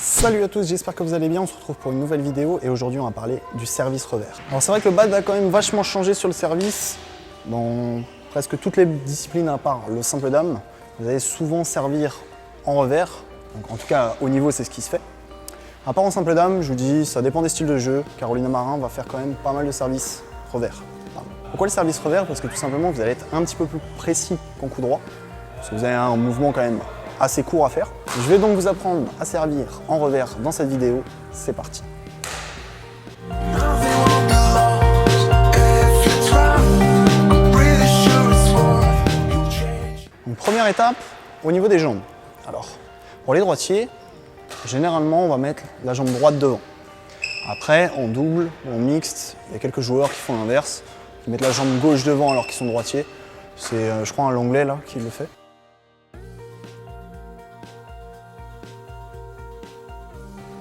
Salut à tous, j'espère que vous allez bien, on se retrouve pour une nouvelle vidéo et aujourd'hui on va parler du service revers. Alors c'est vrai que le BAD a quand même vachement changé sur le service, dans presque toutes les disciplines à part le simple dame, vous allez souvent servir en revers, donc en tout cas au niveau c'est ce qui se fait. À part en simple dame, je vous dis, ça dépend des styles de jeu, Carolina Marin va faire quand même pas mal de services revers. Pourquoi le service revers? Parce que tout simplement vous allez être un petit peu plus précis qu'en coup droit, parce que vous avez un mouvement quand même assez court à faire. Je vais donc vous apprendre à servir en revers dans cette vidéo, c'est parti. Donc, première étape, au niveau des jambes. Alors, pour les droitiers, généralement on va mettre la jambe droite devant. Après, en double, en mixte, il y a quelques joueurs qui font l'inverse, qui mettent la jambe gauche devant alors qu'ils sont droitiers. C'est, je crois, un Langlais là qui le fait.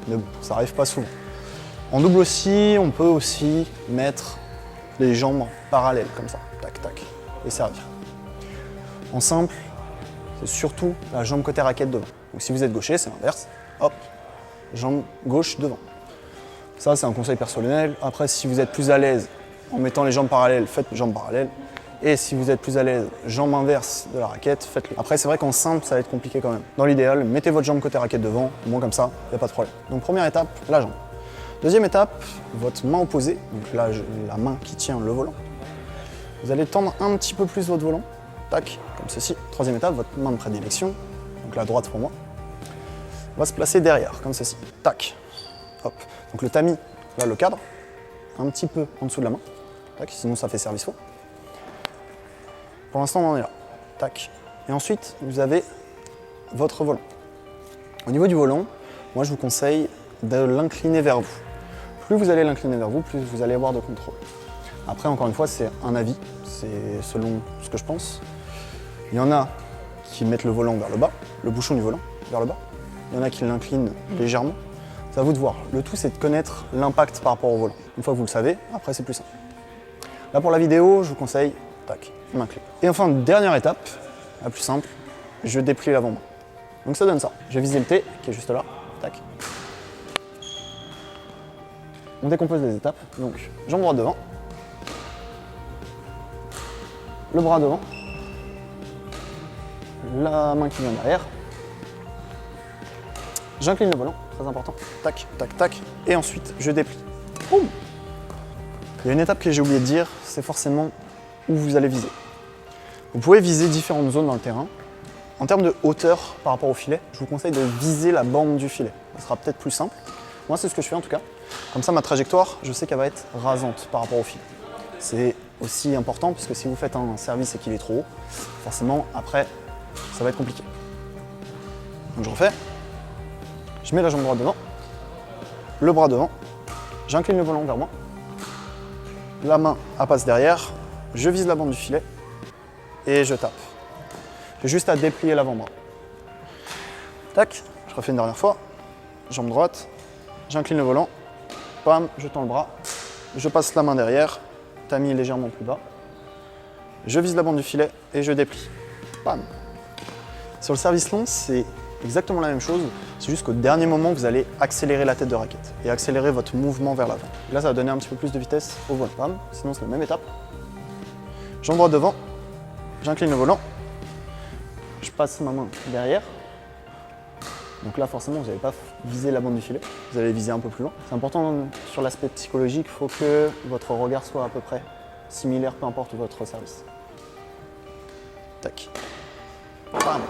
Mais bon, ça arrive pas souvent. En double aussi, on peut aussi mettre les jambes parallèles comme ça, tac tac, et servir. En simple, c'est surtout la jambe côté raquette devant. Donc si vous êtes gaucher, c'est l'inverse, hop, jambe gauche devant. Ça, c'est un conseil personnel. Après, si vous êtes plus à l'aise en mettant les jambes parallèles, faites jambes parallèles. Et si vous êtes plus à l'aise, jambe inverse de la raquette, faites-le. Après, c'est vrai qu'en simple, ça va être compliqué quand même. Dans l'idéal, mettez votre jambe côté raquette devant, au moins comme ça, il n'y a pas de problème. Donc première étape, la jambe. Deuxième étape, votre main opposée, donc là, la main qui tient le volant. Vous allez tendre un petit peu plus votre volant, tac, comme ceci. Troisième étape, votre main de prédilection, donc la droite pour moi, va se placer derrière, comme ceci, tac, hop. Donc le tamis, là le cadre, un petit peu en dessous de la main, tac, sinon ça fait service faux. Pour l'instant, on en est là. Tac. Et ensuite, vous avez votre volant. Au niveau du volant, moi, je vous conseille de l'incliner vers vous. Plus vous allez l'incliner vers vous, plus vous allez avoir de contrôle. Après, encore une fois, c'est un avis. C'est selon ce que je pense. Il y en a qui mettent le volant vers le bas, le bouchon du volant vers le bas. Il y en a qui l'inclinent légèrement. C'est à vous de voir. Le tout, c'est de connaître l'impact par rapport au volant. Une fois que vous le savez, après, c'est plus simple. Là, pour la vidéo, je vous conseille, tac, main clé. Et enfin, dernière étape, la plus simple, je déplie l'avant-main. Donc ça donne ça. Je vais viser le T, qui est juste là, tac. On décompose les étapes, donc jambe droite devant, le bras devant, la main qui vient derrière, j'incline le volant, très important, tac, tac, tac, et ensuite je déplie. Boum. Il y a une étape que j'ai oublié de dire, c'est forcément où vous allez viser. Vous pouvez viser différentes zones dans le terrain. En termes de hauteur par rapport au filet, je vous conseille de viser la bande du filet. Ça sera peut-être plus simple. Moi, c'est ce que je fais en tout cas. Comme ça, ma trajectoire, je sais qu'elle va être rasante par rapport au filet. C'est aussi important parce que si vous faites un service et qu'il est trop haut, forcément, après, ça va être compliqué. Donc je refais. Je mets la jambe droite devant, le bras devant, j'incline le volant vers moi, la main passe derrière, je vise la bande du filet et je tape. J'ai juste à déplier l'avant-bras. Tac, je refais une dernière fois. Jambe droite, j'incline le volant, pam, je tends le bras, je passe la main derrière, tamis légèrement plus bas. Je vise la bande du filet et je déplie. Pam. Sur le service long, c'est exactement la même chose. C'est juste qu'au dernier moment, vous allez accélérer la tête de raquette et accélérer votre mouvement vers l'avant. Là, ça va donner un petit peu plus de vitesse au volant. Pam. Sinon, c'est la même étape. Jambe droite devant, j'incline le volant, je passe ma main derrière. Donc là, forcément, vous n'allez pas viser la bande du filet, vous allez viser un peu plus loin. C'est important sur l'aspect psychologique, il faut que votre regard soit à peu près similaire, peu importe votre service. Tac. Bam.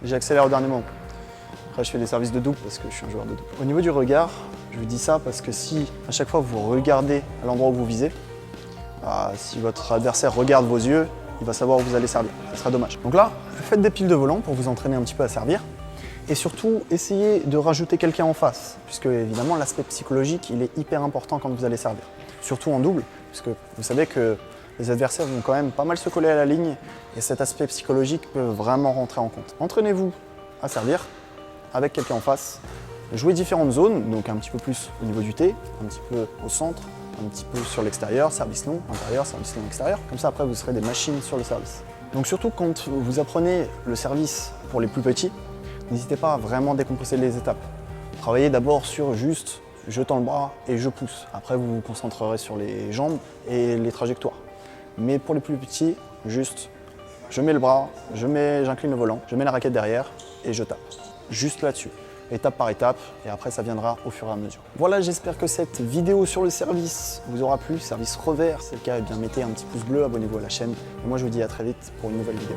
J'accélère au dernier moment. Après, je fais des services de double parce que je suis un joueur de double. Au niveau du regard, je vous dis ça parce que si à chaque fois vous regardez à l'endroit où vous visez, si votre adversaire regarde vos yeux, il va savoir où vous allez servir. Ça sera dommage. Donc là, faites des piles de volant pour vous entraîner un petit peu à servir. Et surtout, essayez de rajouter quelqu'un en face, puisque évidemment l'aspect psychologique, il est hyper important quand vous allez servir. Surtout en double, puisque vous savez que les adversaires vont quand même pas mal se coller à la ligne, et cet aspect psychologique peut vraiment rentrer en compte. Entraînez-vous à servir avec quelqu'un en face. Jouez différentes zones, donc un petit peu plus au niveau du T, un petit peu au centre, un petit peu sur l'extérieur, service long, intérieur, service long, extérieur. Comme ça, après, vous serez des machines sur le service. Donc surtout quand vous apprenez le service pour les plus petits, n'hésitez pas à vraiment décomposer les étapes. Travaillez d'abord sur juste je tends le bras et je pousse. Après, vous vous concentrerez sur les jambes et les trajectoires. Mais pour les plus petits, juste je mets le bras, j'incline le volant, je mets la raquette derrière et je tape. Juste là-dessus, étape par étape, et après ça viendra au fur et à mesure. Voilà, j'espère que cette vidéo sur le service vous aura plu, service revers. Si c'est le cas, eh bien mettez un petit pouce bleu, abonnez-vous à la chaîne. Et moi je vous dis à très vite pour une nouvelle vidéo.